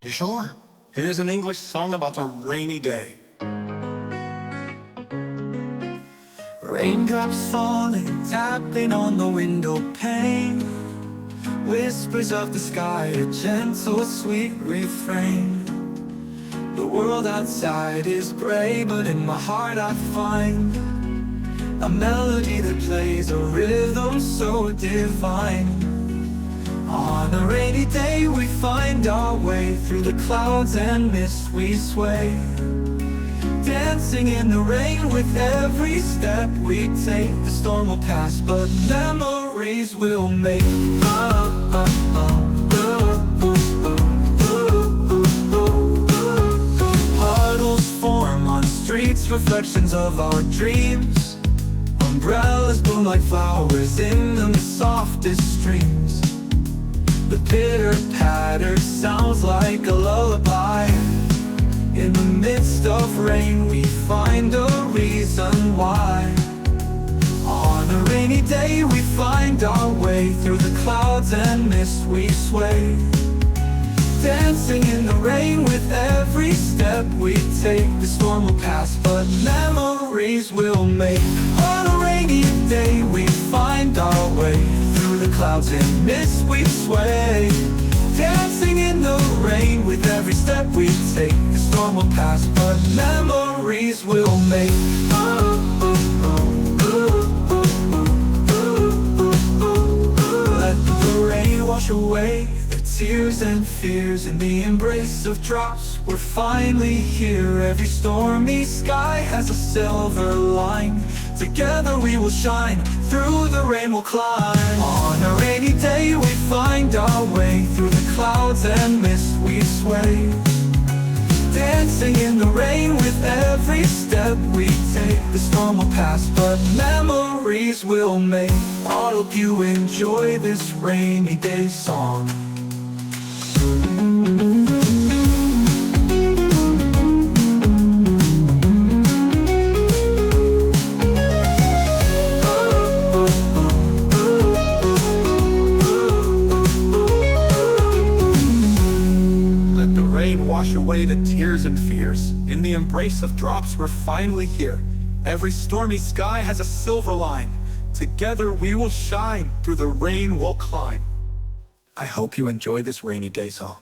You sure? It is an English song about a rainy day. Raindrops falling, tapping on the window pane. Whispers of the sky, a gentle, sweet refrain. The world outside is gray, but in my heart I find a melody that plays a rhythm so divine. On a rainy day we find our way through the clouds and mist we sway, dancing in the rain with every step we take. The storm will pass, but memories we'll make. Puddles form on streets, reflections of our dreams. Umbrellas bloom like flowers in the softest streams. The pitter-patter sounds like a lullaby. In the midst of rain we find a reason why. On a rainy day we find our way through the clouds and mist we sway, dancing in the rain with every step we take. The storm will pass, but memories we'll make. On a rainy day we find our way through the clouds and mist we sway, dancing in the rain with every step we take. The storm will pass, but memories we'll make. Let the rain wash away the tears and fears. In the embrace of drops we're finally here. Every stormy sky has a silver line. Together we will shine, through the rain we'll climb. On a rainy day we find our way through the clouds and mist we sway, dancing in the rain with every step we take. The storm will pass, but memories we'll make. I hope you enjoy this rainy day song. Wash away the tears and fears. In the embrace of drops we're finally here. Every stormy sky has a silver line. Together we will shine, through the rain we'll climb. I hope you enjoy this rainy day song.